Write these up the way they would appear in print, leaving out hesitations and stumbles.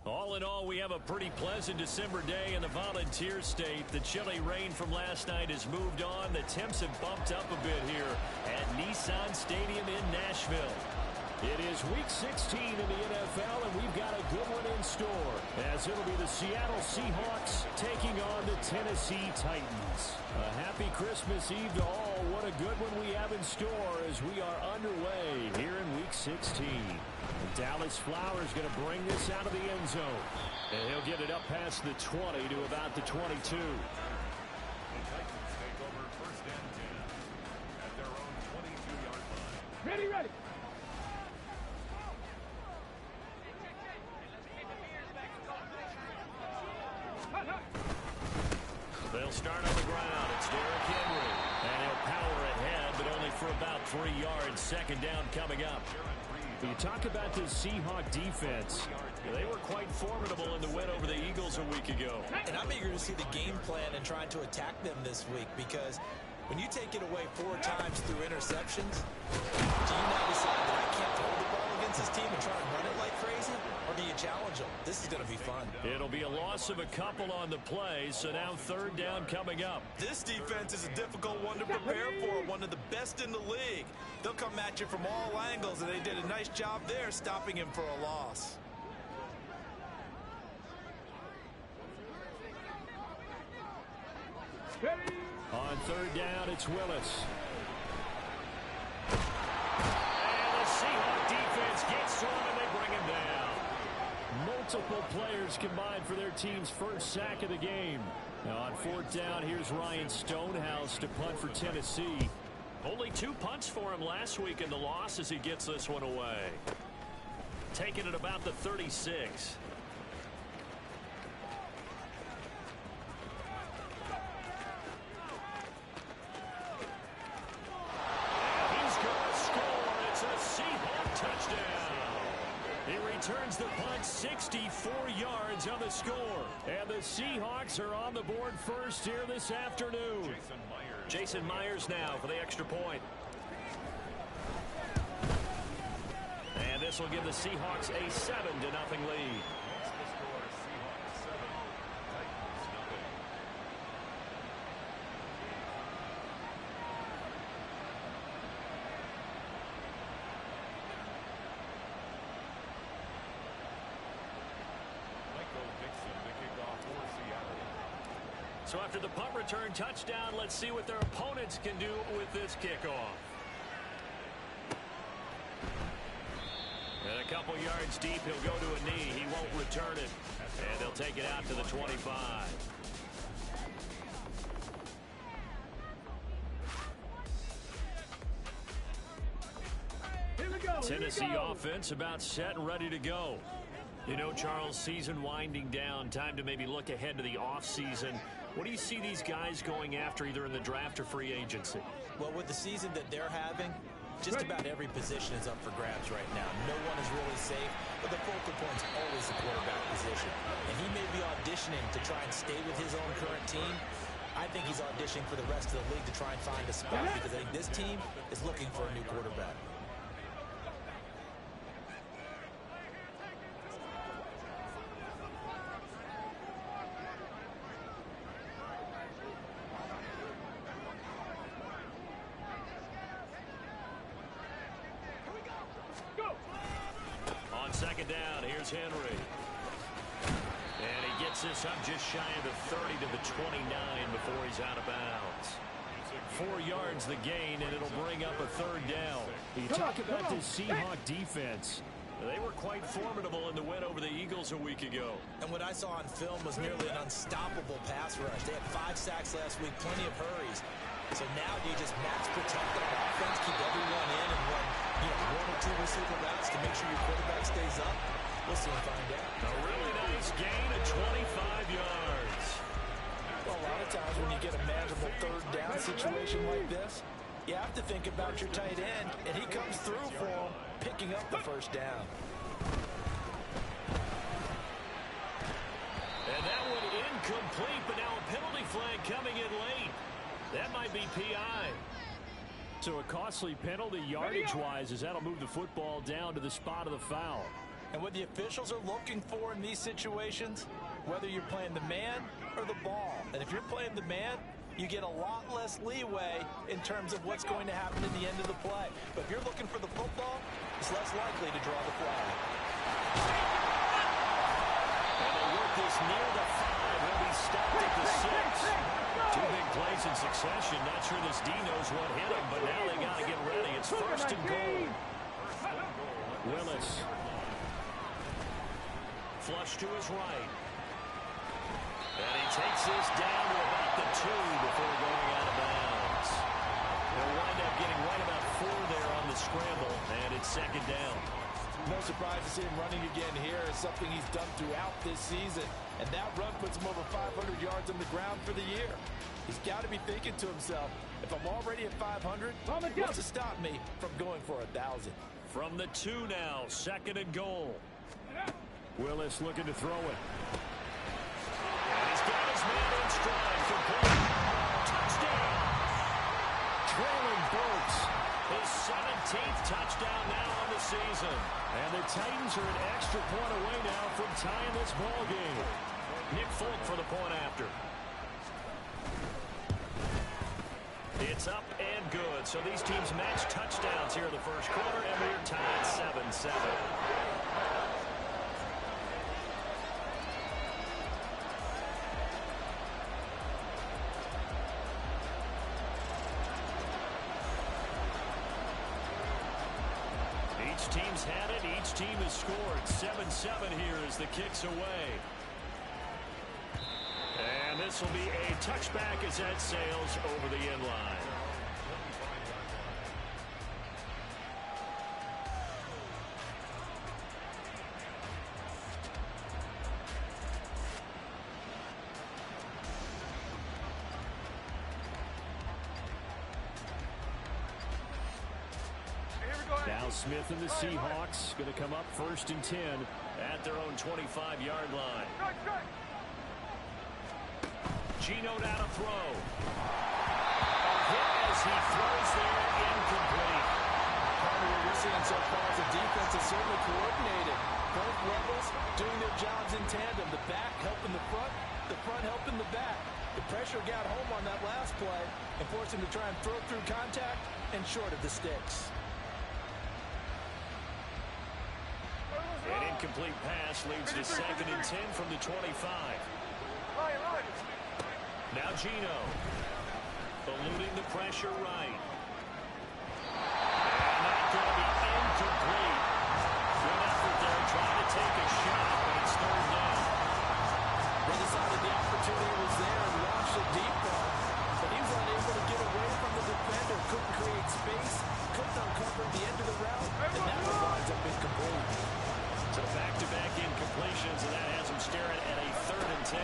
All in all, we have a pretty pleasant December day in the Volunteer State. The chilly rain from last night has moved on. The temps have bumped up a bit here at Nissan Stadium in Nashville. It is Week 16 in the NFL, and we've got a good one in store, as it'll be the Seattle Seahawks taking on the Tennessee Titans. A happy Christmas Eve to all. What a good one we have in store as we are underway here in Week 16. And Dallas Flowers going to bring this out of the end zone. And he'll get it up past the 20 to about the 22. The Titans take over first and 10 at their own 22-yard line. Ready. They'll start on the ground. It's Derrick Henry. And he'll power ahead, but only for about 3 yards. Second down coming up. You talk about this Seahawk defense. They were quite formidable in the win over the Eagles a week ago. And I'm eager to see the game plan and trying to attack them this week, because when you take it away 4 times through interceptions, do you now decide that I can't throw the ball against this team and try and run it like crazy? Or do you challenge them? This is going to be fun. It'll be a loss of a couple on the play, so now third down coming up. This defense is a difficult one to prepare for, one of the best in the league. They'll come at you from all angles, and they did a nice job there stopping him for a loss. On third down, it's Willis. And the Seahawk defense gets to him, and they bring him down. Multiple players combined for their team's first sack of the game. Now on fourth down, here's Ryan Stonehouse to punt for Tennessee. Only 2 punts for him last week in the loss as he gets this one away. Taking it about the 36. Turns the punt 64 yards on the score. And the Seahawks are on the board first here this afternoon. Jason Myers now for the extra point. And this will give the Seahawks a 7-0 lead. So after the punt return touchdown, let's see what their opponents can do with this kickoff. And a couple yards deep, he'll go to a knee. He won't return it. And they'll take it out to the 25. Tennessee offense about set and ready to go. You know, Charles, season winding down, time to maybe look ahead to the offseason. What do you see these guys going after either in the draft or free agency? Well, with the season that they're having, just about every position is up for grabs right now. No one is really safe, but the focal point's always the quarterback position. And he may be auditioning to try and stay with his own current team. I think he's auditioning for the rest of the league to try and find a spot, because I think this team is looking for a new quarterback. Second down, here's Henry. And he gets this up just shy of the 30 to the 29 before he's out of bounds. 4 yards the gain, and it'll bring up a third down. You talk about this Seahawk defense. They were quite formidable in the win over the Eagles a week ago. And what I saw on film was nearly an unstoppable pass rush. They had 5 sacks last week, plenty of hurries. So now do you just max protect on offense, keep everyone in, and run 1 or 2 receiver routes to make sure your quarterback stays up? We'll soon find out. A really nice gain of 25 yards. Well, a lot of times when you get a manageable third down situation like this, you have to think about your tight end, and he comes through for him, picking up the first down. And that one incomplete, but now a penalty flag coming in late. That might be PI. So a costly penalty yardage-wise, as that'll move the football down to the spot of the foul. And what the officials are looking for in these situations, whether you're playing the man or the ball. And if you're playing the man, you get a lot less leeway in terms of what's going to happen in the end of the play. But if you're looking for the football, it's less likely to draw the flag. And they work this near the 5. He'll be stopped at the 6. Two big plays in succession. Not sure this D knows what hit him, but now they got to get ready. It's first and goal. Willis. Flush to his right. And he takes this down to about the 2 before going out of bounds. They'll wind up getting right about 4 there on the scramble, and it's second down. No surprise to see him running again here. It's something he's done throughout this season. And that run puts him over 500 yards on the ground for the year. He's got to be thinking to himself, if I'm already at 500, what's to stop me from going for 1,000? From the 2 now, second and goal. Willis looking to throw it. And he's got his man in stride. Complete. Touchdown. Trailing Burks. His 17th touchdown now on the season. And the Titans are an extra point away now from tying this ball game. Nick Folk for the point after. It's up and good. So these teams match touchdowns here in the first quarter, and we're tied 7-7. Each team's had it. Each team has scored. 7-7 here as the kick's away. And this will be a touchback as that sails over the end line. Now Smith and the Seahawks going to come up first and 10 at their own 25-yard line. Gino now to throw. A hit as he throws there, incomplete. Part of what we're seeing so far is the defense is certainly coordinated. Both levels doing their jobs in tandem. The back helping the front helping the back. The pressure got home on that last play and forced him to try and throw through contact and short of the sticks. An incomplete pass leads to second and 10 from the 25. Now Gino, eluding the pressure right. And that's going to be incomplete. Good effort there, trying to take a shot, but it's third down. They decided the opportunity was there and launched a deep ball, but he was unable to get away from the defender, couldn't create space, couldn't uncover the end of the route, and that one winds up incomplete. So back-to-back incompletions, and that has him staring at a third and 10.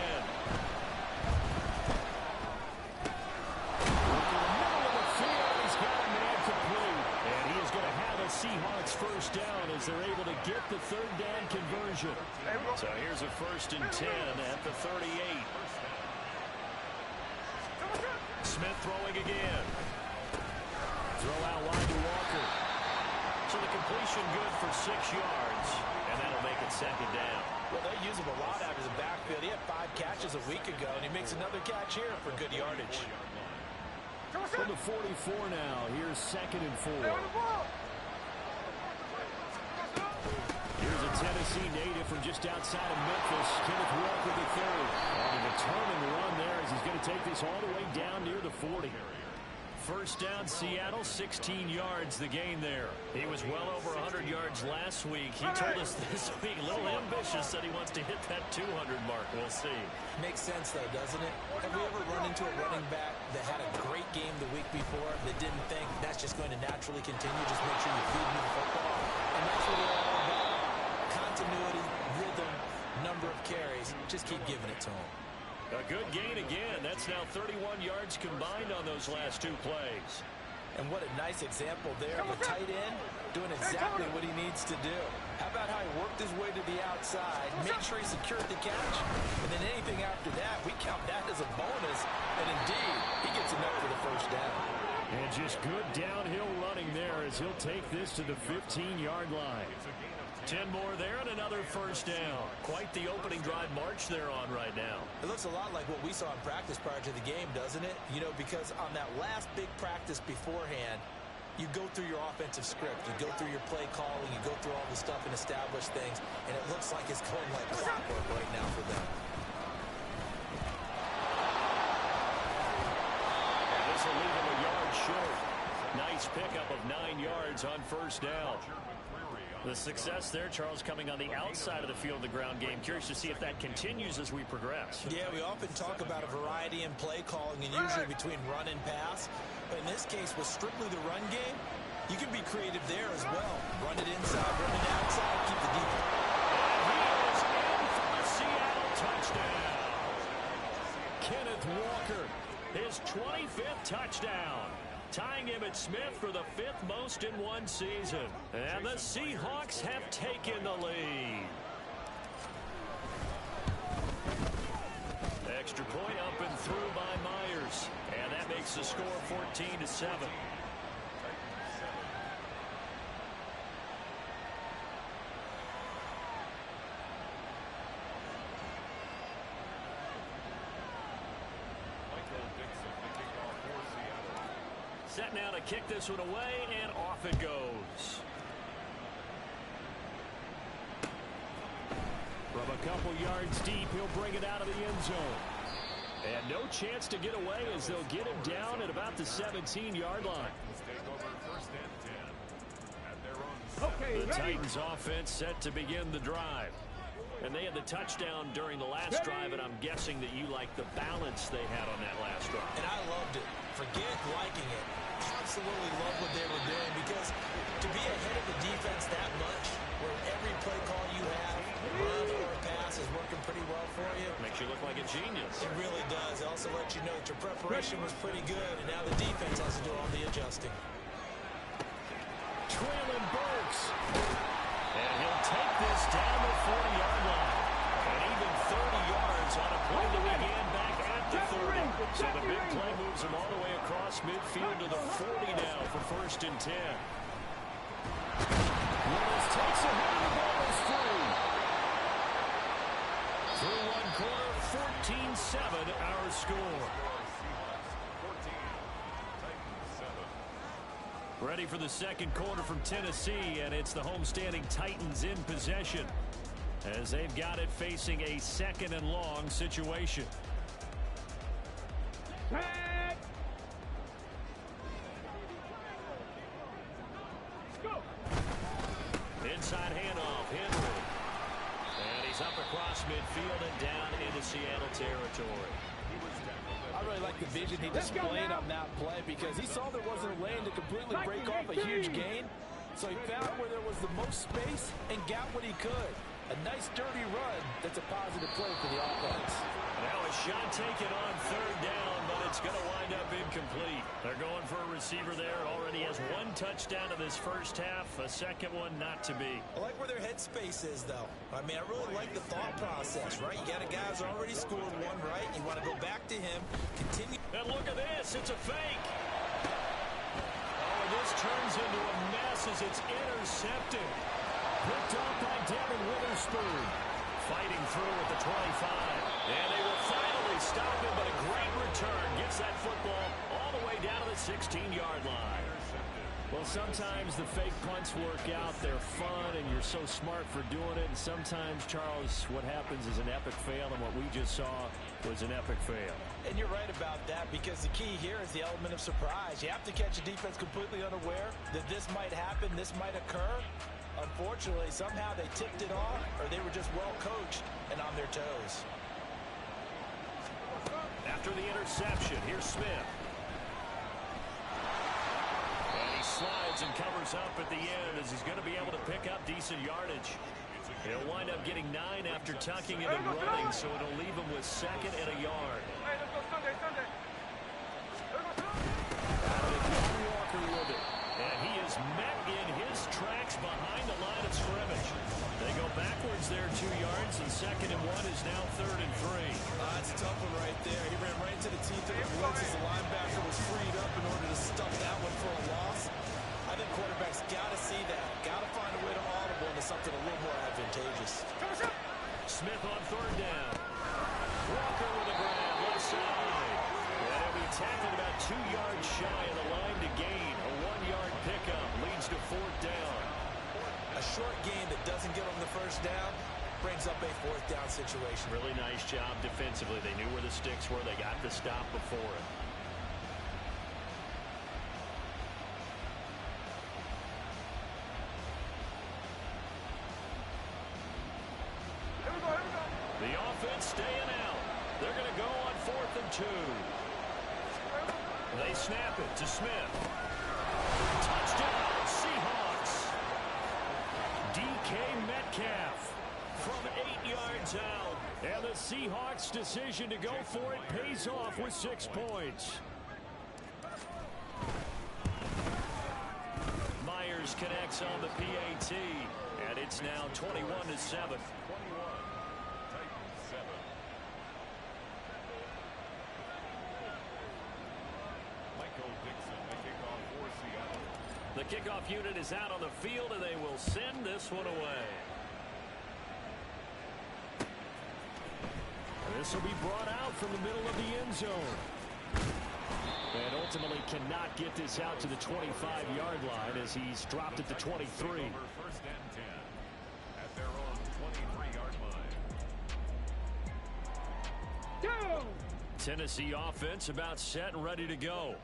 Seahawks first down as they're able to get the third down conversion. So here's a first and 10 at the 38. Smith throwing again. Throw out wide to Walker. So the completion good for 6 yards, and that'll make it second down. Well, they use him a lot out of the backfield. He had 5 catches a week ago, and he makes another catch here for good yardage. From the 44 now, here's second and 4. Here's a Tennessee native from just outside of Memphis, Kenneth Walker III. On a determined run there as he's going to take this all the way down near the 40. First down, Seattle, 16 yards the gain there. He was well over 100 yards last week. He told us this week, a little ambitious, that he wants to hit that 200 mark. We'll see. Makes sense, though, doesn't it? Have we ever run into a running back that had a great game the week before that didn't think that's just going to naturally continue? Just make sure you feed me the football. And that's what we're all about. Continuity, rhythm, number of carries. Just keep giving it to him. A good gain again. That's now 31 yards combined on those last 2 plays. And what a nice example there of a tight end doing exactly what he needs to do. How about how he worked his way to the outside, made sure he secured the catch, and then anything after that, we count that as a bonus. And indeed, he gets enough for the first down. And just good downhill running there as he'll take this to the 15-yard line. 10 more there and another first down. Quite the opening drive march they're on right now. It looks a lot like what we saw in practice prior to the game, doesn't it? You know, because on that last big practice beforehand, you go through your offensive script, you go through your play calling, you go through all the stuff and establish things, and it looks like it's going like clockwork right now for them. And this will leave them a yard short. Nice pickup of 9 yards on first down. The success there, Charles, coming on the outside of the field of the ground game. Curious to see if that continues as we progress. Yeah, we often talk about a variety in play calling and usually between run and pass. But in this case, with strictly the run game, you can be creative there as well. Run it inside, run it outside, keep the defense. And he is in for the Seattle touchdown. Kenneth Walker, his 25th touchdown. Tying him at Smith for the 5th most in one season. And the Seahawks have taken the lead. Extra point up and through by Myers. And that makes the score 14-7. Set now to kick this one away, and off it goes. From a couple yards deep, he'll bring it out of the end zone. And no chance to get away as they'll get him down at about the 17-yard line. The Titans offense set to begin the drive. And they had the touchdown during the last drive, and I'm guessing that you like the balance they had on that last drive. And I loved it. Forget liking it. Absolutely love what they were doing, because to be ahead of the defense that much, where every play call you have, run or pass, is working pretty well for you. Makes you look like a genius. It really does. It also lets you know that your preparation was pretty good, and now the defense has to do all the adjusting. Traylon Burks. And he'll take this down the 40-yard line. And even 30 yards on a play that began back at the 30. So the big play moves him all the way across midfield to the 40 now for 1st and 10. Willis takes a hit and the ball is free. Through one quarter, 14-7 our score. Ready for the second quarter from Tennessee, and it's the homestanding Titans in possession as they've got it facing a 2nd and long situation. Inside handoff, Henry. And he's up across midfield and down into Seattle territory. I really like the vision he displayed on that play, because he saw there wasn't a lane to completely break off a huge gain. So he found where there was the most space and got what he could. A nice dirty run that's a positive play for the offense. Now a shot taken on 3rd down, but it's going to wind up incomplete. They're going for a receiver there. It already has 1 touchdown in this first half, a second one not to be. I like where their headspace is, though. I mean, I really like the thought process, right? You got a guy who's already scored one, right? You want to go back to him, continue. And look at this, it's a fake. Oh, this turns into a mess as it's intercepted. Picked up by Devin Witherspoon. Fighting through at the 25. And they will finally stop him, but a great return. Gets that football all the way down to the 16-yard line. Well, sometimes the fake punts work out. They're fun, and you're so smart for doing it. And sometimes, Charles, what happens is an epic fail, and what we just saw was an epic fail. And you're right about that, because the key here is the element of surprise. You have to catch a defense completely unaware that this might happen, this might occur. Unfortunately, somehow they tipped it off, or they were just well coached and on their toes. After the interception, here's Smith. And he slides and covers up at the end as he's going to be able to pick up decent yardage. He'll wind up getting 9 after tucking it and running, so it'll leave him with 2nd and a yard. Walker with it. And he is met in his tracks behind the line of scrimmage. They go backwards there 2 yards, and 2nd and 1 is now 3rd and 3. That's a tough one right there. He ran right into the teeth of the blitz as the linebacker was freed up in order to stuff that one for a loss. I think quarterbacks got to see that. Got to find a way to audible. into something a little more advantageous. Smith on third down. Walker with a grab, left side. And he'll be tackled about 2 yards shy of the line to gain. A 1-yard pickup leads to fourth down. A short gain that doesn't get them the first down brings up a fourth down situation. Really nice job defensively. They knew where the sticks were. They got the stop before it. The offense staying out. They're going to go on 4th and 2. They snap it to Smith. Touchdown, Seahawks. DK Metcalf from 8 yards out. And the Seahawks' decision to go for it pays off with 6 points. Myers connects on the PAT. And it's now 21-7. The kickoff unit is out on the field, and they will send this one away. This will be brought out from the middle of the end zone. And ultimately cannot get this out to the 25-yard line as he's dropped it to 23. First and 10 at their own 23-yard line. Tennessee offense about set and ready to go.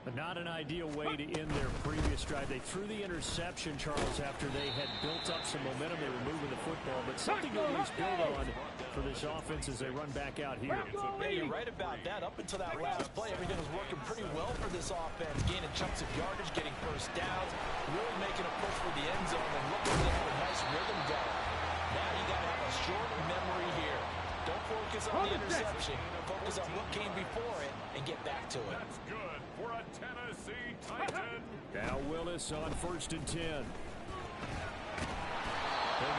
But not an ideal way to end their previous drive. They threw the interception, Charles, after they had built up some momentum. They were moving the football, but something to at least build on for this offense as they run back out here. Yeah, you're right about that. Up until that last play, everything was working pretty well for this offense. Gaining chunks of yardage, getting first downs, really making a push for the end zone, and looking to have a nice rhythm going. Now you got to have a short memory here. Don't focus on the interception. Focus on what came before it and get back to it. That's good for a Tennessee Titan. Now Willis on 1st and 10. They'll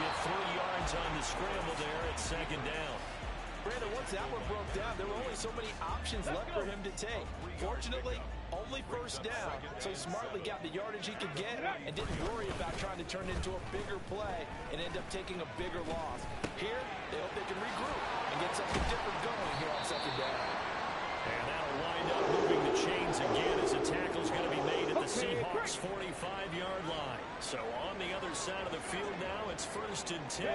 get 3 yards on the scramble there at 2nd down. Brandon, once that one broke down, there were only so many options left for him to take. Fortunately, only first down, so he smartly got the yardage he could get and didn't worry about trying to turn it into a bigger play and end up taking a bigger loss. Here, they hope they can regroup and get something different going here on 2nd down. And that'll wind up moving the chains again as a tackle's going to be made at the Seahawks' 45-yard line. So on the other side of the field now, it's 1st and 10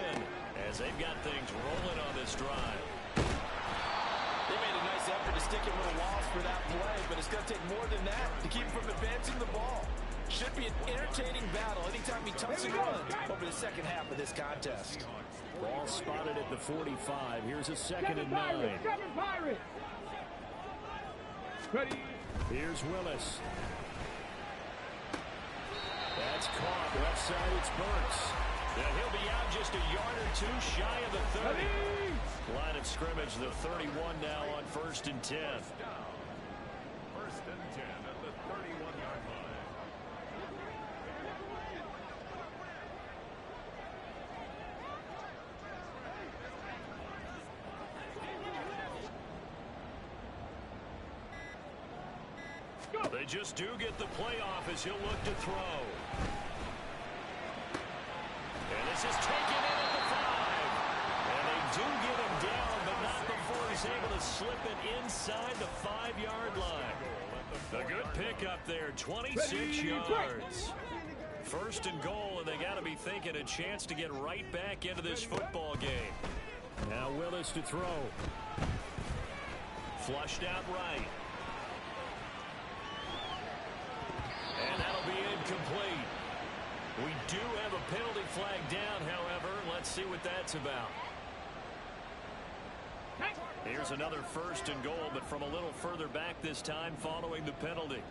as they've got things rolling on this drive. They made a nice effort to stick him with a loss for that play, but it's going to take more than that to keep him from advancing the ball. Should be an entertaining battle anytime he tucks and runs over the second half of this contest. Ball spotted at the 45. Here's a 2nd and 9. Here's Willis. That's caught. Left side, it's Burks. And he'll be out just a yard or 2 shy of the 30. Line of scrimmage, the 31 now on 1st and 10. 1st and 10 at the 31-yard line. They just do get the playoff as he'll look to throw. And this is taken in at the 5. And they do get him down, but not before he's able to slip it inside the 5-yard line. A good pickup there, 26 yards. 1st and goal, and they got to be thinking a chance to get right back into this football game. Now Willis to throw. Flushed out right. And that'll be incomplete. We do have a penalty flag down, however. Let's see what that's about. Here's another 1st and goal, but from a little further back this time following the penalty.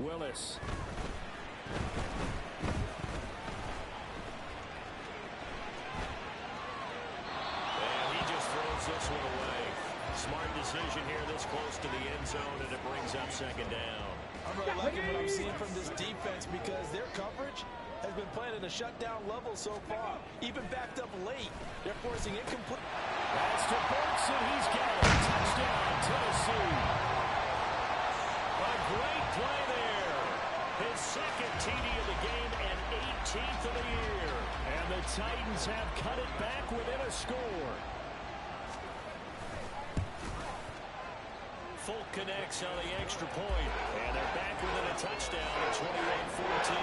Willis. And he just throws this one away. Smart decision here this close to the end zone, and it brings up 2nd down. I'm really liking what I'm seeing from this defense because their coverage has been playing at a shutdown level so far. Even backed up late, they're forcing incomplete. That's to Burks, and he's got it. Touchdown, Tennessee. A great play there. His 2nd TD of the game and 18th of the year. Titans have cut it back within a score. Folk connects on the extra point, and they're back within a touchdown at 21-14.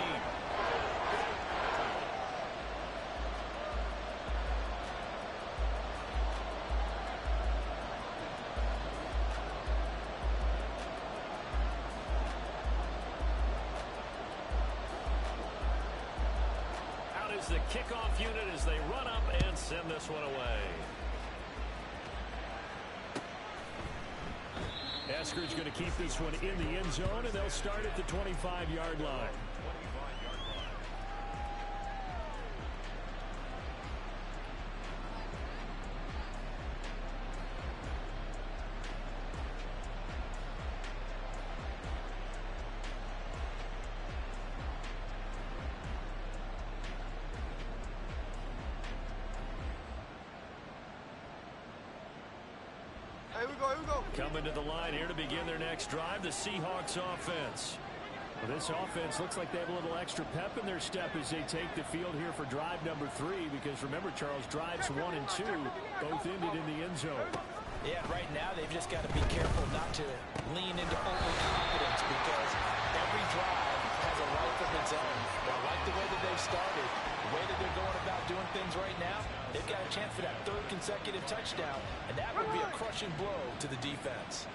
Out is the kickoff unit as they run up and send this one away. Esker's going to keep this one in the end zone, and they'll start at the 25-yard line. Here we go. Coming to the line here to begin their next drive, the Seahawks offense. Well, this offense looks like they have a little extra pep in their step as they take the field here for drive number 3, because remember, Charles, drives 1 and 2 both ended in the end zone. Yeah, right now they've just got to be careful not to lean into overconfidence, because every drive has a life of its own. I like the way that they've started, the way that they're going about doing things right now. They've got a chance for that 3rd consecutive touchdown, and that would be a crushing blow to the defense.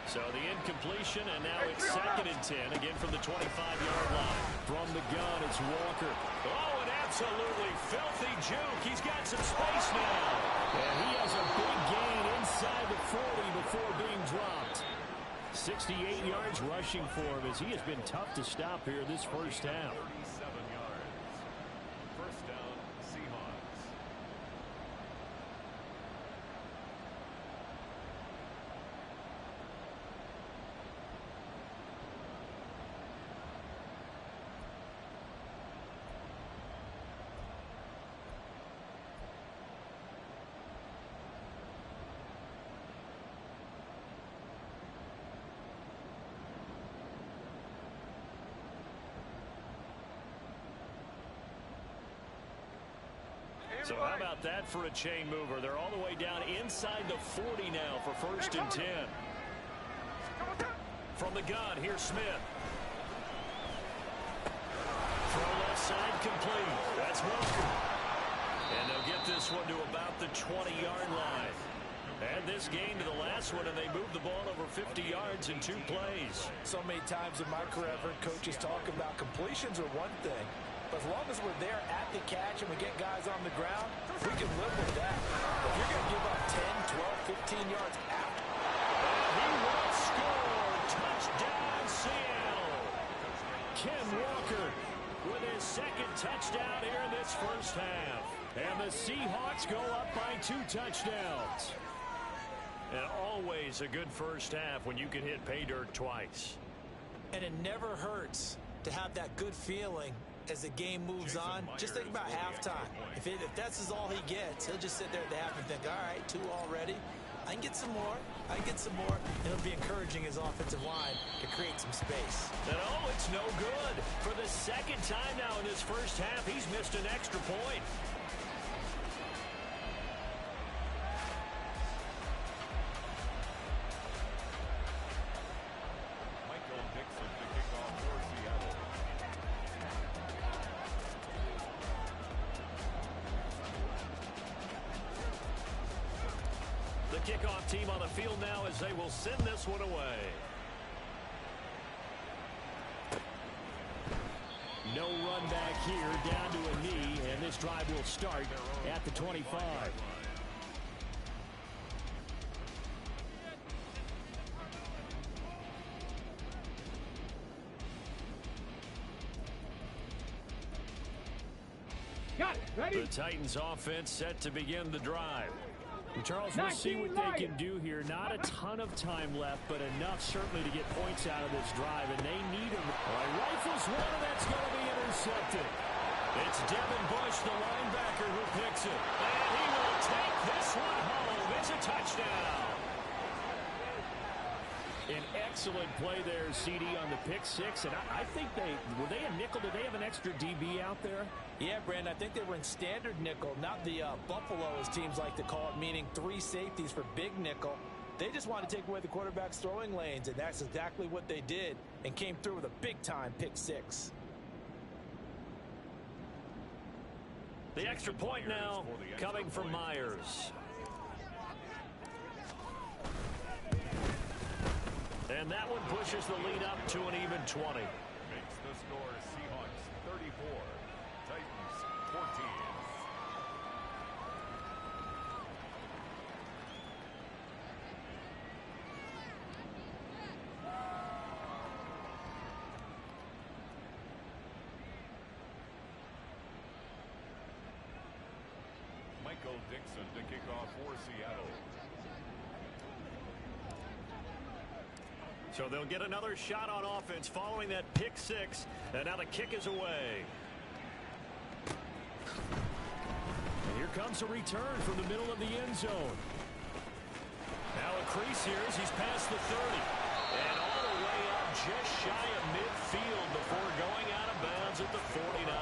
So the incompletion, and now it's 2nd and 10, again from the 25-yard line. From the gun, it's Walker. Oh, an absolutely filthy juke. He's got some space now. And he has a big gain inside the 40 before being dropped. 68 yards rushing for him, as he has been tough to stop here this first half. 37 yards. First down, Seahawks. So how about that for a chain mover? They're all the way down inside the 40 now for 1st and 10. From the gun, here's Smith. Throw left side complete. That's Walker. And they'll get this one to about the 20-yard line. And this gain to the last one, and they moved the ball over 50 yards in 2 plays. So many times in my career, I've heard coaches talk about completions are one thing, but as long as we're there at the catch and we get guys on the ground, we can live with that. But if you're going to give up 10, 12, 15 yards out. And he will score. Touchdown, Seattle. Ken Walker with his 2nd touchdown here in this first half. And the Seahawks go up by 2 touchdowns. And always a good first half when you can hit pay dirt twice. And it never hurts to have that good feeling as the game moves on. Just think about halftime. If that's all he gets, he'll just sit there at the half and think, all right, 2 already. I can get some more. I can get some more. And it'll be encouraging his offensive line to create some space. And oh, it's no good. For the 2nd time now in this first half, he's missed an extra point. Kickoff team on the field now as they will send this one away. No run back here, down to a knee, and this drive will start at the 25. Got it. Ready? The Titans offense set to begin the drive. Charles, we'll see what they can do here. Not a ton of time left, but enough certainly to get points out of this drive, and they need them. Rifles one, and that's going to be intercepted. It's Devin Bush, the linebacker, who picks it. And he will take this one home. It's a touchdown. An excellent play there, CD, on the pick six. And I think were they a nickel? Did they have an extra DB out there? Yeah, Brandon, I think they were in standard nickel, not the Buffalo, as teams like to call it, meaning 3 safeties for big nickel. They just wanted to take away the quarterback's throwing lanes, and that's exactly what they did and came through with a big-time pick six. The extra point now coming from Myers. And that one pushes the lead up to an even 20. Makes the score Seahawks 34, Titans 14. Michael Dixon to kick off for Seattle. So they'll get another shot on offense following that pick six. And now the kick is away. And here comes a return from the middle of the end zone. Now a crease here as he's past the 30. And all the way up just shy of midfield before going out of bounds at the 49.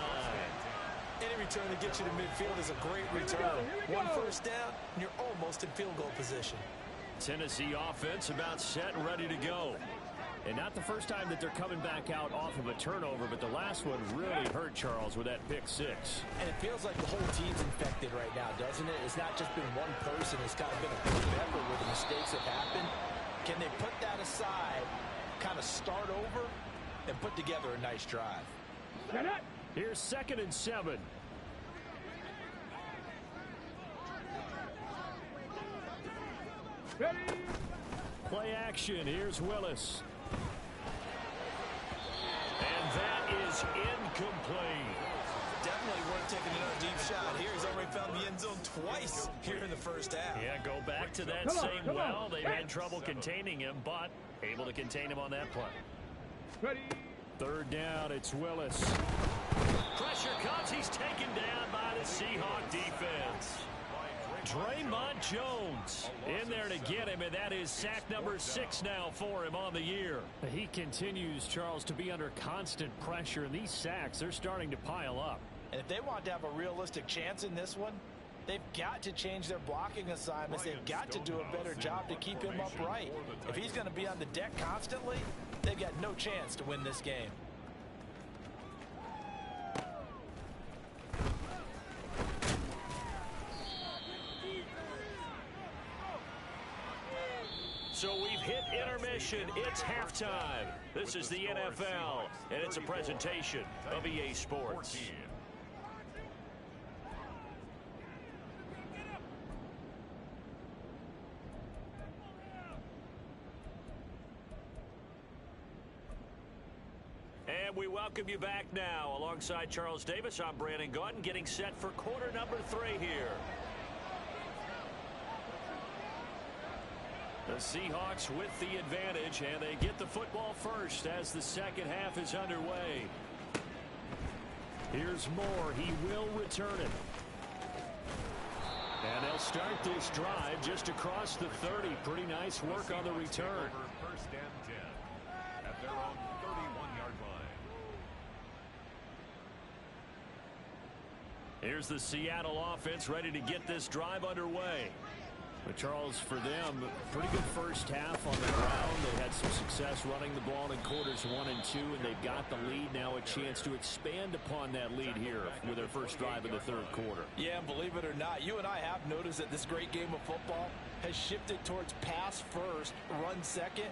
Any return that gets you to midfield is a great return. One first down, and you're almost in field goal position. Tennessee offense about set and ready to go. And not the first time that they're coming back out off of a turnover, but the last one really hurt Charles with that pick six. And it feels like the whole team's infected right now, doesn't it? It's not just been one person. It's kind of been a group effort where the mistakes have happened. Can they put that aside, kind of start over, and put together a nice drive? Here's 2nd and 7. Play action. Here's Willis. And that is incomplete. Definitely worth taking another deep shot here. He's already found the end zone twice here in the first half. Yeah, go back to that same well. They had trouble containing him, but able to contain him on that play. 3rd down, it's Willis. Pressure comes. He's taken down by the Seahawk defense. Draymond Jones in there to get him, and that is sack number 6 now for him on the year. He continues, Charles, to be under constant pressure, and these sacks, they're starting to pile up. And if they want to have a realistic chance in this one, they've got to change their blocking assignments. They've got to do a better job to keep him upright. If he's going to be on the deck constantly, they've got no chance to win this game. So we've hit intermission. It's halftime. This is the NFL, and it's a presentation of EA Sports. And we welcome you back now. Alongside Charles Davis, I'm Brandon Gaudin, getting set for quarter number 3 here. The Seahawks with the advantage, and they get the football first as the second half is underway. Here's Moore. He will return it. And they'll start this drive just across the 30. Pretty nice work on the return. First and 10 at their own 31-yard line. Here's the Seattle offense ready to get this drive underway. But Charles, for them, pretty good first half on the ground. They had some success running the ball in quarters 1 and 2, and they've got the lead now, a chance to expand upon that lead here with their first drive in the 3rd quarter. Yeah, and believe it or not, you and I have noticed that this great game of football has shifted towards pass first, run second.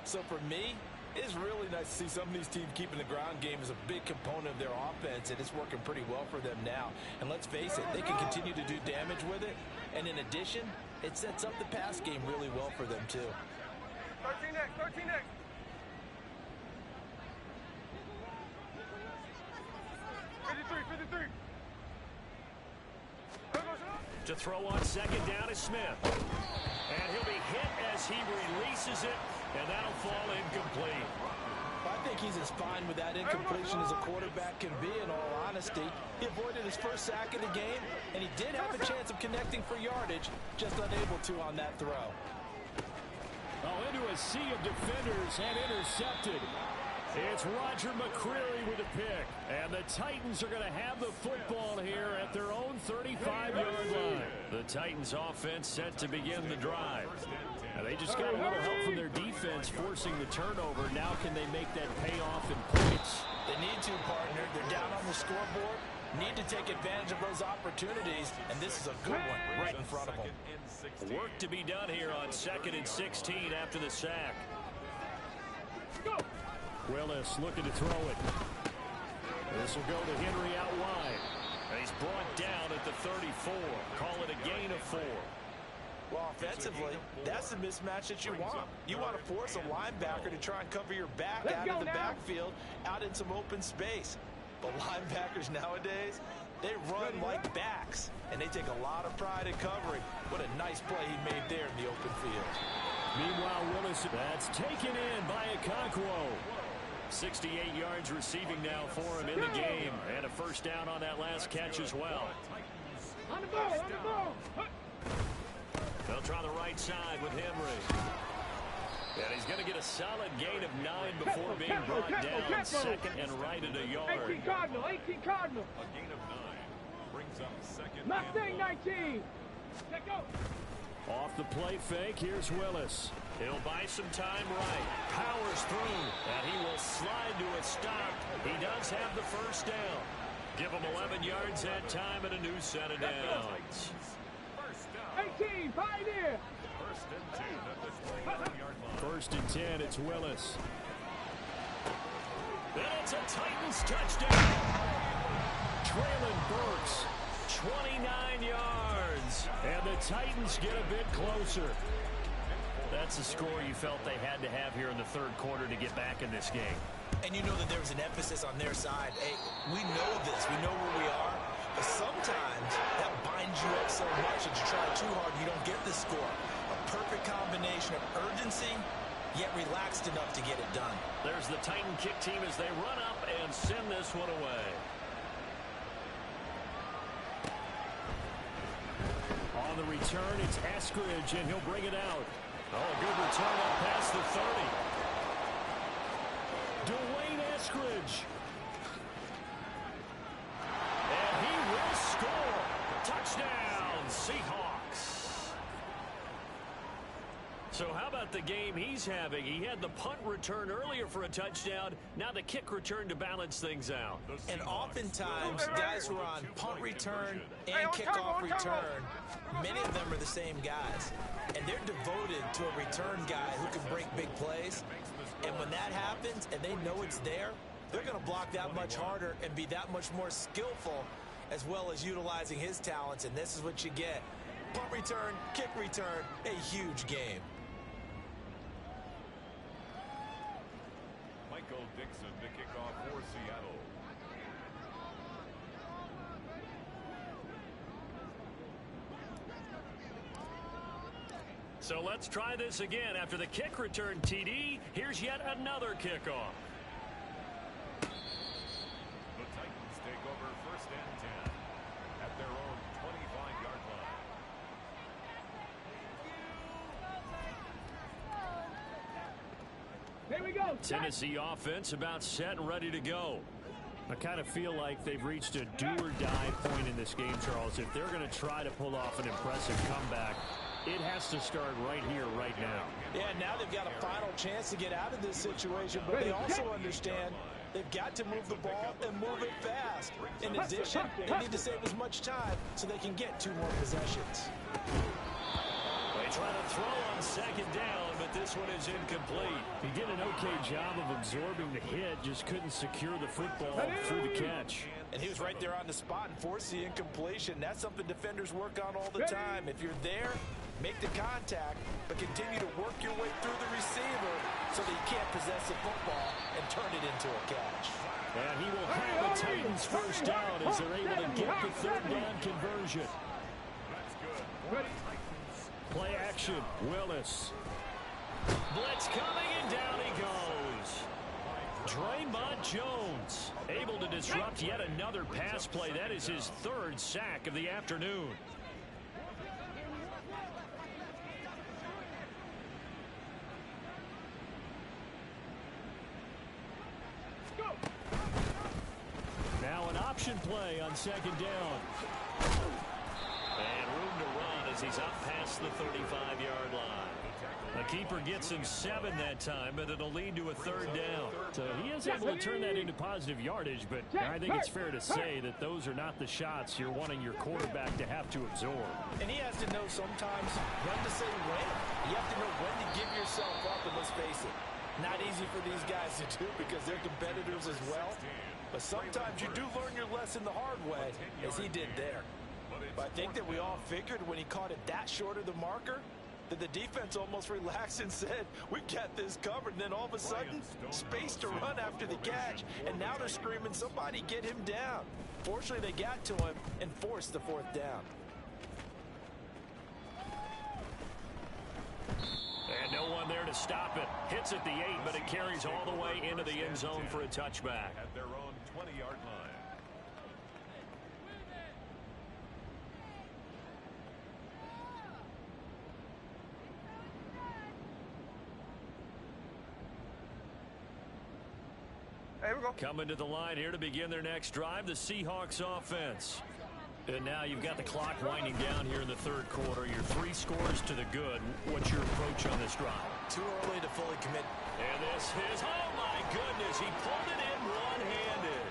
So for me, it's really nice to see some of these teams keeping the ground game as a big component of their offense, and it's working pretty well for them now. And let's face it, they can continue to do damage with it. And in addition, it sets up the pass game really well for them, too. 13 next, 13 next. 53. To throw on 2nd down is Smith. And he'll be hit as he releases it, and that'll fall incomplete. I think he's as fine with that incompletion as a quarterback can be, in all honesty. He avoided his first sack of the game, and he did have a chance of connecting for yardage, just unable to on that throw. Oh, into a a sea of defenders and intercepted. It's Roger McCreary with a pick. And the Titans are going to have the football here at their own 35-yard line. The Titans offense set to begin the drive. Now they just got a little help from their defense forcing the turnover. Now can they make that pay off in points? They need to, partner. They're down on the scoreboard. Need to take advantage of those opportunities, and this is a good one right in front of them. Work to be done here on 2nd and 16 after the sack. Willis looking to throw it. This will go to Henry out wide. And he's brought down at the 34. Call it a gain of 4. Well, offensively, that's the mismatch that you want. You want to force a linebacker to try and cover your back out of the backfield, out in some open space. But linebackers nowadays, they run like backs, and they take a lot of pride in covering. What a nice play he made there in the open field. Meanwhile, Willis, that's taken in by Okonkwo. 68 yards receiving now for him in the game. And a first down on that last catch as well. On the ball, on the ball. They'll try the right side with Henry. And he's going to get a solid gain of 9 before being brought down. Second and right at a yard. 18 Cardinal, 18 Cardinal. A gain of 9 brings up second. Mustang 19. Let go. Off the play fake, here's Willis. He'll buy some time right. Powers through, and he will slide to a stop. He does have the first down. Give him 11 yards that time and a new set of downs. 18, Pioneer. First and 10 at the 21-yard line. First and 10, it's Willis. And it's a Titans touchdown. Traylon Burks, 29 yards. And the Titans get a bit closer. That's the score you felt they had to have here in the third quarter to get back in this game. And you know that there was an emphasis on their side. Hey, we know this. We know where we are. But sometimes that binds you up so much that you try too hard, you don't get the score. A perfect combination of urgency, yet relaxed enough to get it done. There's the Titan kick team as they run up and send this one away. On the return, it's Eskridge, and he'll bring it out. Oh, a good return up past the 30. Dwayne Eskridge. And he will score. Touchdown, Seahawks. So how about the game he's having? He had the punt return earlier for a touchdown. Now the kick return to balance things out. And oftentimes, guys who are on punt return and kickoff return, many of them are the same guys. And they're devoted to a return guy who can break big plays. And when that happens and they know it's there, they're going to block that much harder and be that much more skillful, as well as utilizing his talents. And this is what you get. Punt return, kick return, a huge game. Michael Dixon to kick off for Seattle. So let's try this again. After the kick return TD, here's yet another kickoff. The Titans take over first and 10 at their own 25-yard line. Here we go. Tennessee offense about set and ready to go. I kind of feel like they've reached a do-or-die point in this game, Charles. If they're going to try to pull off an impressive comeback, it has to start right here, right now. Yeah, now they've got a final chance to get out of this situation, but they also understand they've got to move the ball and move it fast. In addition, they need to save as much time so they can get 2 more possessions. They try to throw on second down, but this one is incomplete. He did an okay job of absorbing the hit, just couldn't secure the football through the catch. And he was right there on the spot and forced the incompletion. That's something defenders work on all the time. If you're there, make the contact, but continue to work your way through the receiver so that you can't possess the football and turn it into a catch. And he will have the Titans first down as they're able to get the third down conversion. That's good. Play action, Willis. Blitz coming, and down he goes. Draymond Jones able to disrupt yet another pass play. That is his 3rd sack of the afternoon. Play-action play on second down. And room to run as he's up past the 35-yard line. The keeper gets him 7 that time, but it'll lead to a third down. So he is able to turn that into positive yardage, but I think it's fair to say that those are not the shots you're wanting your quarterback to have to absorb. And he has to know sometimes when to say when. You have to know when to give yourself up, and let's face it, not easy for these guys to do because they're competitors as well. But sometimes you do learn your lesson the hard way, as he did there. But I think that we all figured when he caught it that short of the marker, that the defense almost relaxed and said, we got this covered. And then all of a sudden, space to run after the catch. And now they're screaming, somebody get him down. Fortunately, they got to him and forced the fourth down. And no one there to stop it. Hits at the 8, but it carries all the way into the end zone for a touchback. At their own 20-yard line. Coming to the line here to begin their next drive, the Seahawks offense. And now you've got the clock winding down here in the third quarter. Your 3 scores to the good. What's your approach on this drive? Too early to fully commit. And this is, oh my goodness, he pulled it in one-handed.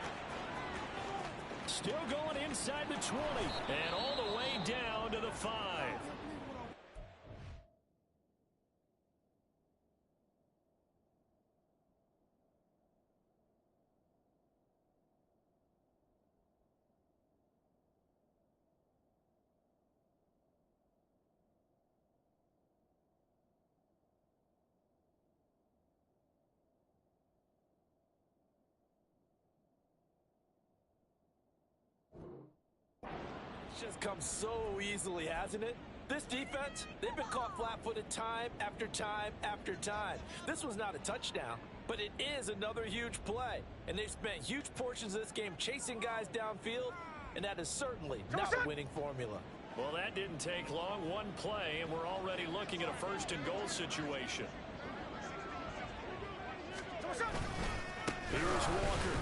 Still going inside the 20 and all the way down to the 5. Just comes so easily, hasn't it? This defense, they've been caught flat-footed time after time after time. This was not a touchdown, but it is another huge play. And they've spent huge portions of this game chasing guys downfield, and that is certainly not a winning formula. Well, that didn't take long. One play, and we're already looking at a first-and-goal situation. Here's Walker.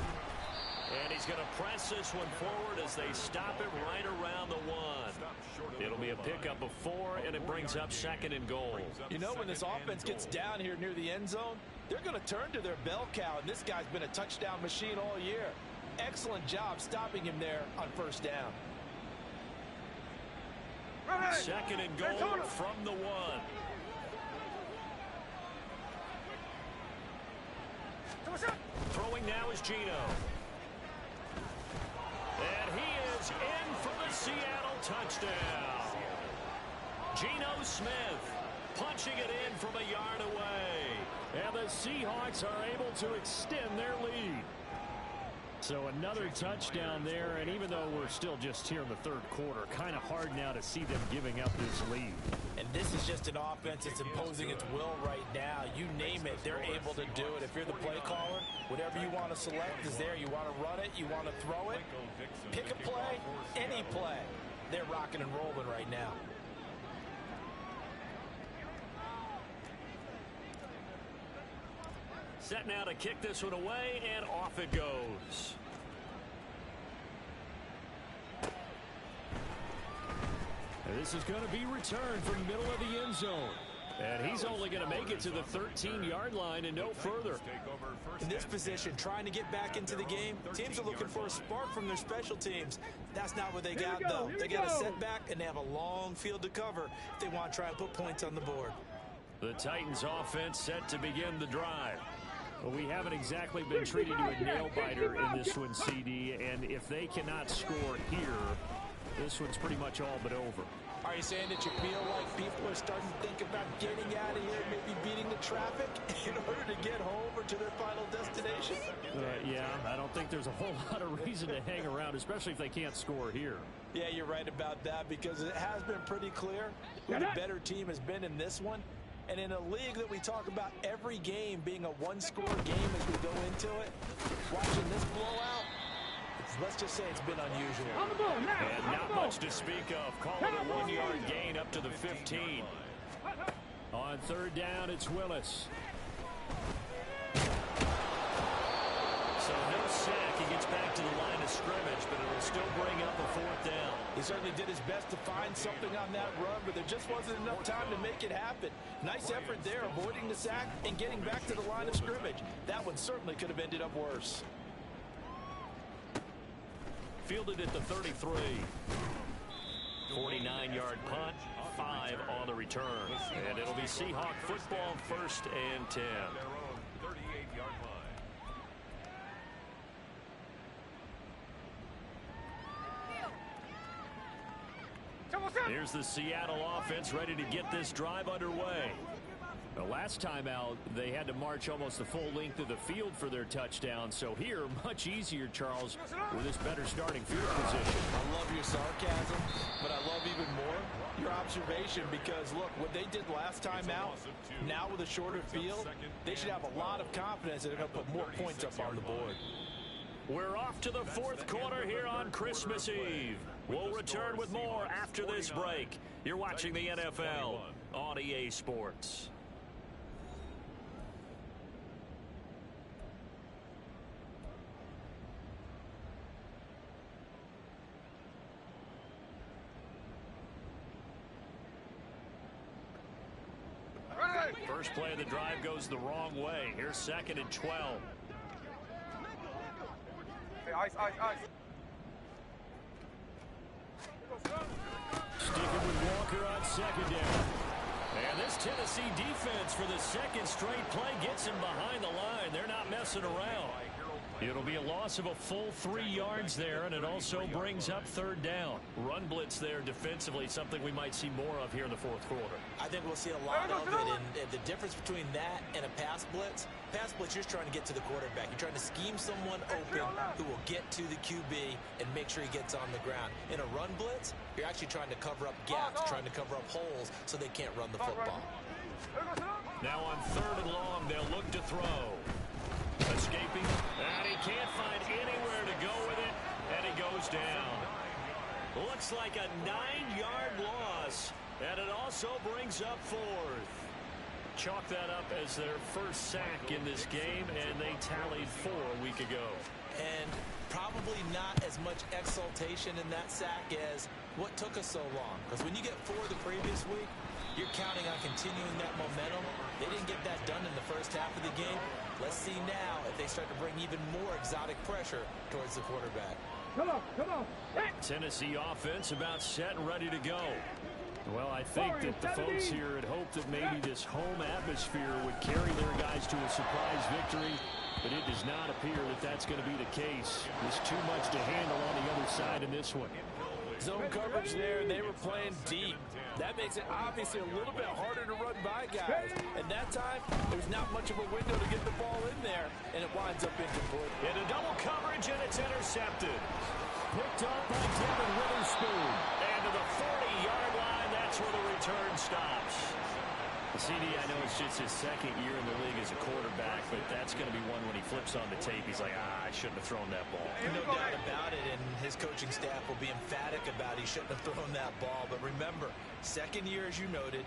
And he's going to press this one forward as they stop it right around the 1. It'll be a pickup of 4, and it brings up second and goal. You know, when this offense gets down here near the end zone, they're going to turn to their bell cow, and this guy's been a touchdown machine all year. Excellent job stopping him there on first down. Second and goal from the 1. Throwing now is Geno. And he is in for the Seattle touchdown. Geno Smith punching it in from a yard away. And the Seahawks are able to extend their lead. So another touchdown there, and even though we're still just here in the third quarter, kind of hard now to see them giving up this lead. And this is just an offense that's imposing its will right now. You name it, they're able to do it. If you're the play caller, whatever you want to select is there. You want to run it, you want to throw it, pick a play, any play. They're rocking and rolling right now. Set now to kick this one away, and off it goes. And this is going to be returned from middle of the end zone. And he's only going to make it to the 13-yard line and no further. In this position, trying to get back into the game, teams are looking for a spark from their special teams. That's not what they got, though. They got a setback, and they have a long field to cover if they want to try and put points on the board. The Titans offense set to begin the drive. Well, we haven't exactly been treated to a nail-biter in this one, CD, and if they cannot score here, this one's pretty much all but over. Are you saying that you feel like people are starting to think about getting out of here, maybe beating the traffic in order to get home or to their final destination? Yeah, I don't think there's a whole lot of reason to hang around, especially if they can't score here. Yeah, you're right about that, because it has been pretty clear who the better team has been in this one. And in a league that we talk about every game being a one-score game as we go into it, watching this blowout, let's just say it's been unusual. And not much to speak of. Call it a 1-yard gain up to the 15. On third down, it's Willis. So no sack. He gets back to the line of scrimmage, but still bring up a 4th down. He certainly did his best to find something on that run, but there just wasn't enough time to make it happen. Nice effort there, avoiding the sack and getting back to the line of scrimmage. That one certainly could have ended up worse. Fielded at the 33. 49-yard punt, 5 on the return. And it'll be Seahawk football, 1st and 10. Their own 38-yard line. Here's the Seattle offense ready to get this drive underway. The last time out, they had to march almost the full length of the field for their touchdown. So here, much easier, Charles, with this better starting field position. I love your sarcasm, but I love even more your observation because, look, what they did last time out, now with a shorter field, they should have a lot of confidence that they're going to put more points up on the board. We're off to the 4th quarter here on Christmas Eve. We'll return with more after this break. You're watching the NFL on EA Sports. First play of the drive goes the wrong way. Here's 2nd and 12. Ice. Sticking with Walker on 2nd down. And this Tennessee defense for the 2nd straight play gets him behind the line. They're not messing around. It'll be a loss of a full 3 yards there, and it also brings up 3rd down. Run blitz there defensively, something we might see more of here in the 4th quarter. I think we'll see a lot of it, and the difference between that and a pass blitz, you're just trying to get to the quarterback. You're trying to scheme someone open who will get to the QB and make sure he gets on the ground. In a run blitz, you're actually trying to cover up gaps, trying to cover up holes so they can't run the football. Now on 3rd and long, they'll look to throw. Escaping, and he can't find anywhere to go with it, and he goes down. Looks like a 9-yard loss, and it also brings up 4th. Chalk that up as their first sack in this game, and they tallied 4 a week ago. And probably not as much exultation in that sack as what took us so long. Because when you get 4 the previous week, you're counting on continuing that momentum. They didn't get that done in the first half of the game. Let's see now if they start to bring even more exotic pressure towards the quarterback. Come on. Tennessee offense about set and ready to go. Well, I think that the folks here had hoped that maybe this home atmosphere would carry their guys to a surprise victory, but it does not appear that that's going to be the case. There's too much to handle on the other side in this one. Zone coverage there, and they were playing deep. That makes it obviously a little bit harder to run by guys. And that time, there's not much of a window to get the ball in there, and it winds up incomplete. Into double coverage, and it's intercepted. Picked up by Devin Witherspoon. And to the 40-yard line, that's where the return stops. CD, I know it's just his 2nd year in the league as a quarterback, but that's going to be one when he flips on the tape. He's like, I shouldn't have thrown that ball. No doubt about it, and his coaching staff will be emphatic about he shouldn't have thrown that ball. But remember, 2nd year, as you noted,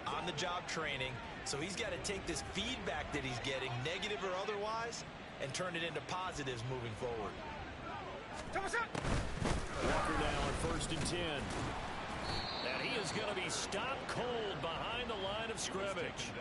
on-the-job training. So he's got to take this feedback that he's getting, negative or otherwise, and turn it into positives moving forward. Walker now on 1st and 10. And he is going to be stopped cold behind the line of scrimmage.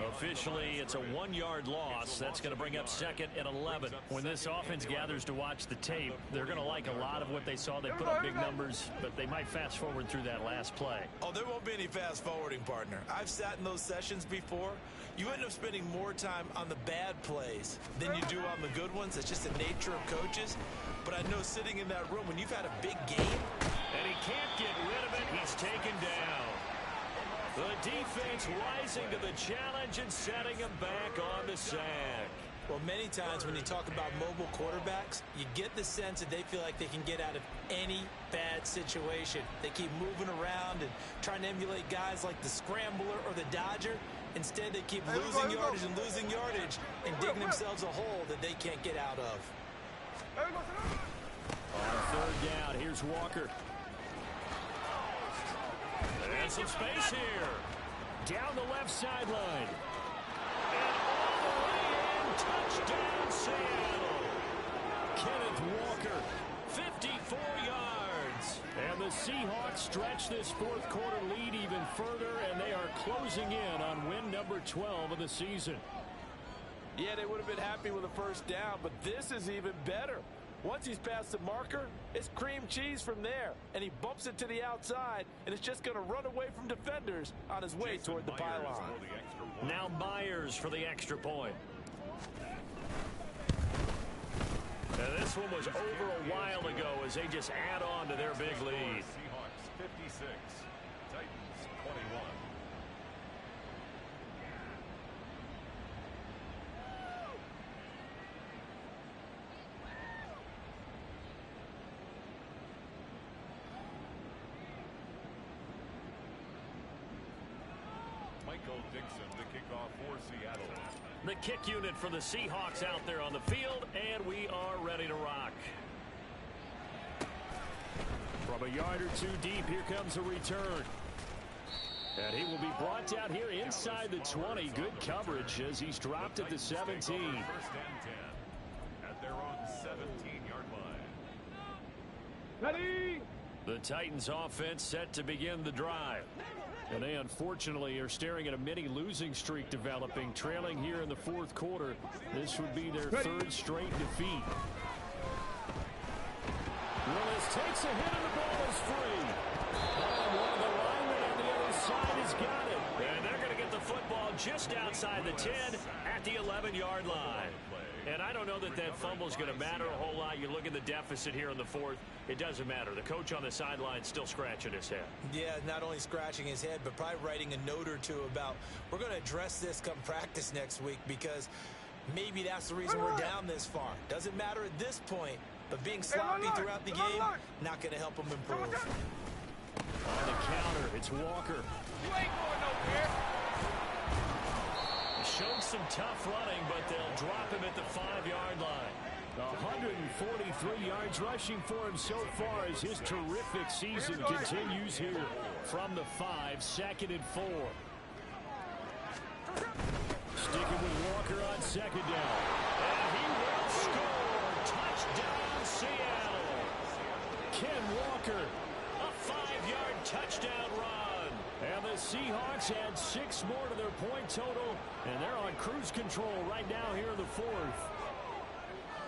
Officially, it's a 1-yard loss. That's going to bring up 2nd and 11. When this offense gathers to watch the tape, they're going to like a lot of what they saw. They put up big numbers, but they might fast forward through that last play. Oh, there won't be any fast forwarding, partner. I've sat in those sessions before. You end up spending more time on the bad plays than you do on the good ones. It's just the nature of coaches. But I know sitting in that room, when you've had a big game, and he can't get rid of it, he's taken down. The defense rising to the challenge and setting him back on the sack. Well, many times when you talk about mobile quarterbacks, you get the sense that they feel like they can get out of any bad situation. They keep moving around and trying to emulate guys like the Scrambler or the Dodger. Instead, they keep losing yardage and digging themselves a hole that they can't get out of. On 3rd down, here's Walker. And some space here. Down the left sideline. And all the way in. Touchdown, Seattle. Kenneth Walker, 54 yards. the Seahawks stretch this fourth quarter lead even further, and they are closing in on win number 12 of the season. Yeah, they would have been happy with a first down, but this is even better. Once he's past the marker, it's cream cheese from there, and he bumps it to the outside, and it's just going to run away from defenders on his way toward the pylon. Now Myers for the extra point. Now this one was over a while ago as they just add on to their big lead. Seahawks 56, Titans 21. Michael Dixon, the kickoff for Seattle. The kick unit for the Seahawks out there on the field, and we are ready to rock. From a yard or two deep, here comes a return. And he will be brought down here inside the 20. Good coverage as he's dropped at the 17. First and 10 at their own 17-yard line. Ready? The Titans offense set to begin the drive. And they unfortunately are staring at a mini losing streak developing, trailing here in the fourth quarter. This would be their third straight defeat. Willis takes a hit and the ball is free. And one of the linemen on the other side has got it. And they're going to get the football just outside the 10 at the 11-yard line. And I don't know that that fumble is going to matter a whole lot. You look at the deficit here in the fourth. It doesn't matter. The coach on the sideline still scratching his head. Yeah, not only scratching his head, but probably writing a note or two about we're going to address this come practice next week because maybe that's the reason we're down this far. Doesn't matter at this point, but being sloppy throughout the game, not going to help them improve. On the counter, it's Walker. You ain't going nowhere. Showed some tough running, but they'll drop him at the 5-yard line. 143 yards rushing for him so far as his terrific season continues here. From the 5, second and 4. Sticking with Walker on second down. And he will score. Touchdown, Seattle. Ken Walker, a 5-yard touchdown run. And the Seahawks add 6 more to their point total, and they're on cruise control right now here in the fourth.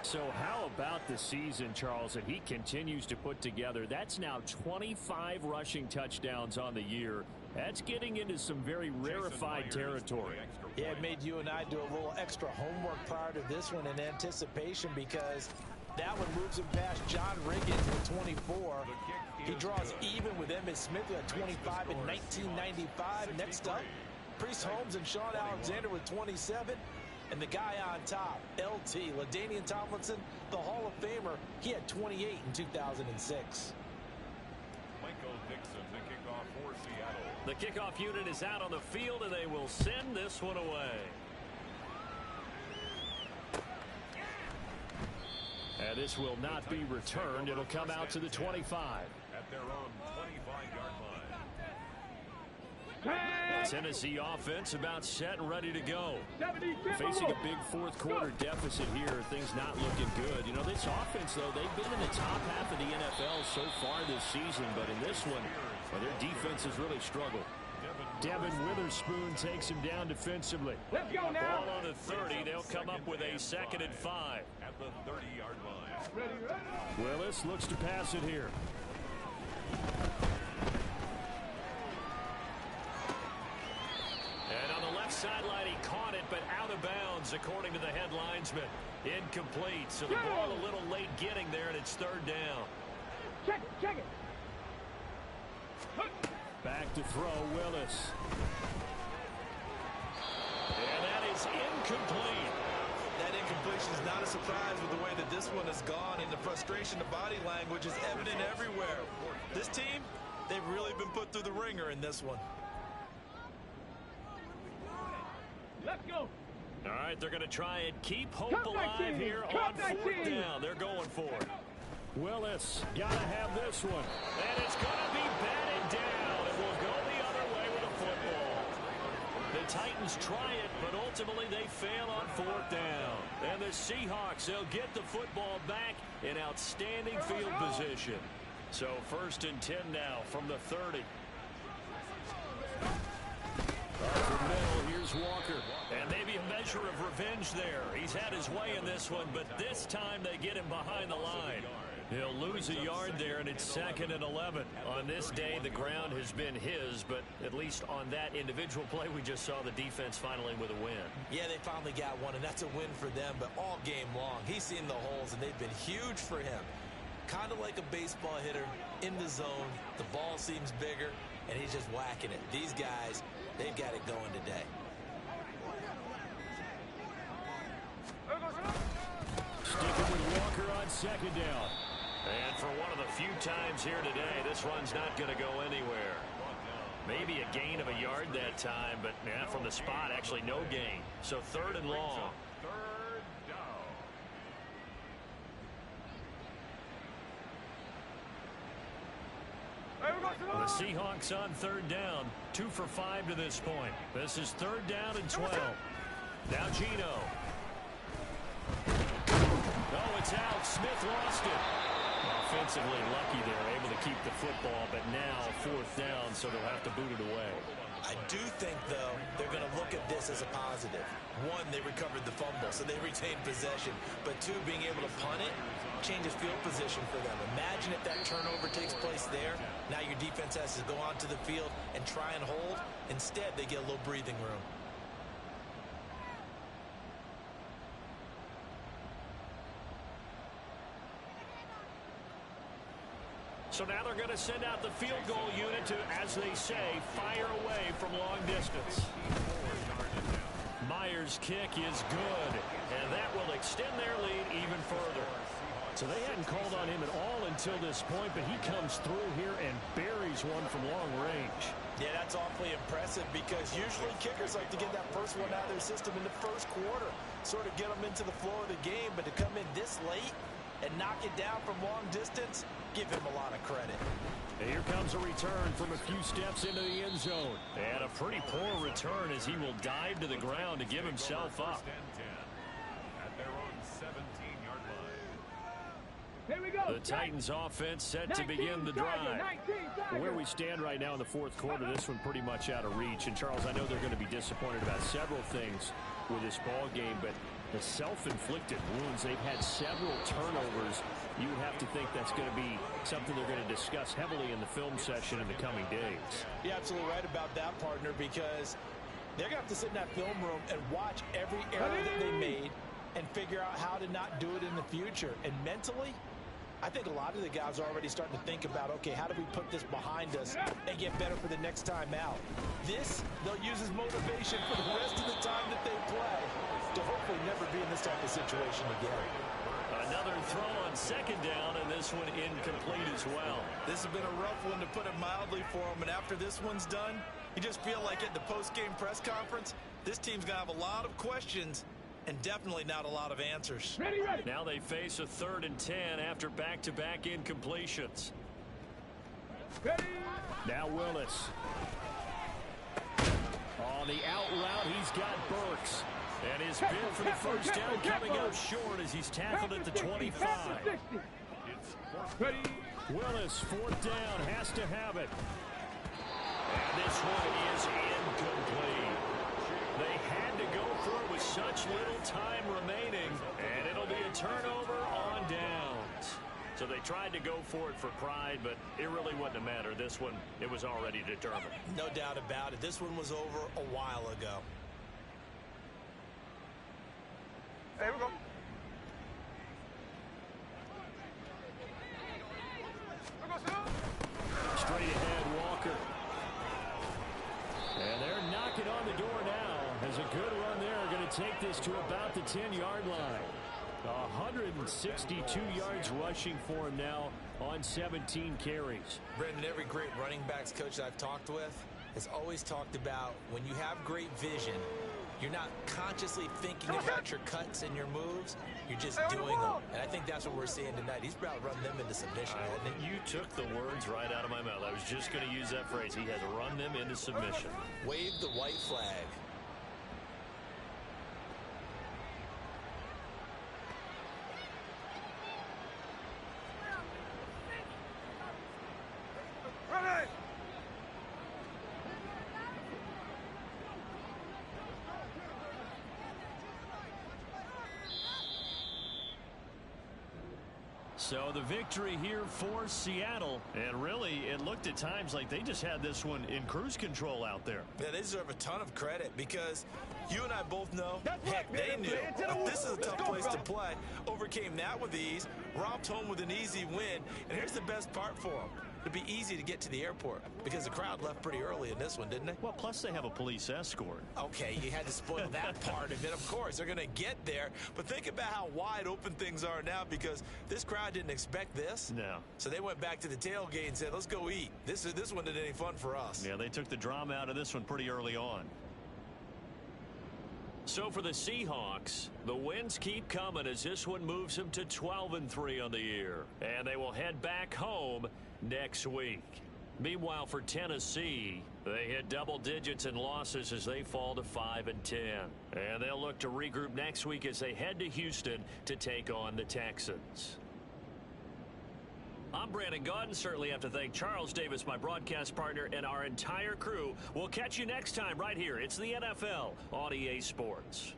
So how about the season, Charles, that he continues to put together? That's now 25 rushing touchdowns on the year. That's getting into some very rarefied territory. Yeah, it made you and I do a little extra homework prior to this one in anticipation because that one moves him past John Riggins with 24. He draws even with Emmitt Smith at 25 in 1995. Next up, Priest Holmes and Sean Alexander with 27. And the guy on top, LT, LaDainian Tomlinson, the Hall of Famer, he had 28 in 2006. Michael Dixon, the kickoff for Seattle. The kickoff unit is out on the field, and they will send this one away. And this will not be returned. It'll come out to the 25. At their own 25-yard line. Tennessee offense about set and ready to go. 70, Facing a big fourth quarter deficit here, things not looking good. You know, this offense, though, they've been in the top half of the NFL so far this season, but in this one, well, their defense has really struggled. Devin Witherspoon takes him down defensively. Let's go now. Ball on the 30. They'll come up with a 2nd and 5. At the 30-yard line. Ready. Willis looks to pass it here. And on the left sideline, he caught it, but out of bounds, according to the head linesman. Incomplete, so the ball a little late getting there, and it's 3rd down. Check it. Back to throw, Willis. And that is incomplete. That incompletion is not a surprise with the way that this one has gone, and the frustration, the body language is evident everywhere. This team, they've really been put through the ringer in this one. Let's go. All right, they're going to try and keep hope alive here on 4th down. They're going for it. Willis, got to have this one. And it's going to be batted down. It will go the other way with the football. The Titans try it, but ultimately they fail on 4th down. And the Seahawks, they'll get the football back in outstanding field position. So 1st and 10 now from the 30. Up the middle, here's Walker. And maybe a measure of revenge there. He's had his way in this one, but this time they get him behind the line. He'll lose a yard there, and it's 2nd and 11. On this day, the ground has been his, but at least on that individual play, we just saw the defense finally with a win. Yeah, they finally got one, and that's a win for them, but all game long, he's seen the holes, and they've been huge for him. Kind of like a baseball hitter in the zone. The ball seems bigger, and he's just whacking it. These guys, they've got it going today. Sticking with Walker on 2nd down. And for one of the few times here today, this one's not going to go anywhere. Maybe a gain of a yard that time, but yeah, from the spot, actually no gain. So 3rd and long. Third down. The Seahawks on 3rd down. 2 for 5 to this point. This is 3rd down and 12. Now Gino. Oh, it's out. Smith lost it. Offensively lucky they're able to keep the football, but now 4th down, so they'll have to boot it away. I do think, though, they're going to look at this as a positive. 1, they recovered the fumble, so they retained possession. But 2, being able to punt it changes field position for them. Imagine if that turnover takes place there. Now your defense has to go onto the field and try and hold. Instead, they get a little breathing room. So now they're going to send out the field goal unit to, as they say, fire away from long distance. Myers' kick is good, and that will extend their lead even further. So they hadn't called on him at all until this point, but he comes through here and buries one from long range. Yeah, that's awfully impressive because usually kickers like to get that first one out of their system in the first quarter, sort of get them into the flow of the game, but to come in this late and knock it down from long distance, give him a lot of credit. And here comes a return from a few steps into the end zone. And a pretty poor return as he will dive to the ground to give himself up. At their own 17-yard line. Here we go. The Titans offense set to begin the drive. Where we stand right now in the 4th quarter, this one pretty much out of reach. And Charles, I know they're going to be disappointed about several things with this ball game, but the self-inflicted wounds, they've had several turnovers. You would have to think that's going to be something they're going to discuss heavily in the film session in the coming days. You're absolutely right about that, partner, because they're going to have to sit in that film room and watch every error that they made and figure out how to not do it in the future. And mentally, I think a lot of the guys are already starting to think about, okay, how do we put this behind us and get better for the next time out? This, they'll use as motivation for the rest of the time that they play to hopefully never be in this type of situation again. Another throw on 2nd down, and this one incomplete as well. This has been a rough one, to put it mildly, for them. And after this one's done, you just feel like at the post-game press conference, this team's going to have a lot of questions and definitely not a lot of answers. Ready, ready. Now they face a 3rd and 10 after back-to-back incompletions. Ready. Now Willis. On the out route, he's got Burks. And his bid for the first down coming up short as he's tackled at the 25. Ready. Willis, 4th down, has to have it. And this one is incomplete. They had to go for it with such little time remaining, and it'll be a turnover on downs. So they tried to go for it for pride, but it really wouldn't have mattered. This one, it was already determined. No doubt about it. This one was over a while ago. There we go. Straight ahead, Walker. And they're knocking on the door now. As a good run there, going to take this to about the 10-yard line. 162 yards rushing for him now on 17 carries. Brendan, every great running backs coach that I've talked with has always talked about when you have great vision, you're not consciously thinking about your cuts and your moves. You're just doing them. And I think that's what we're seeing tonight. He's about to run them into submission, hasn't he? You took the words right out of my mouth. I was just going to use that phrase. He has run them into submission. Wave the white flag. So the victory here for Seattle. And really, it looked at times like they just had this one in cruise control out there. Yeah, they deserve a ton of credit because you and I both know, heck, right, they knew man. this is a tough Let's go, place to bro. play. Overcame that with ease, romped home with an easy win. And here's the best part for them. It'd be easy to get to the airport because the crowd left pretty early in this one, didn't they? Well, plus they have a police escort. Okay, you had to spoil that part of it. Of course, they're going to get there. But think about how wide open things are now because this crowd didn't expect this. No. So they went back to the tailgate and said, let's go eat. This one isn't any fun for us. Yeah, they took the drama out of this one pretty early on. So for the Seahawks, the wins keep coming as this one moves them to 12-3 on the year. And they will head back home next week. Meanwhile, for Tennessee, they hit double digits in losses as they fall to 5-10. And they'll look to regroup next week as they head to Houston to take on the Texans. I'm Brandon Gaudin. Certainly have to thank Charles Davis, my broadcast partner, and our entire crew. We'll catch you next time right here. It's the NFL on EA Sports.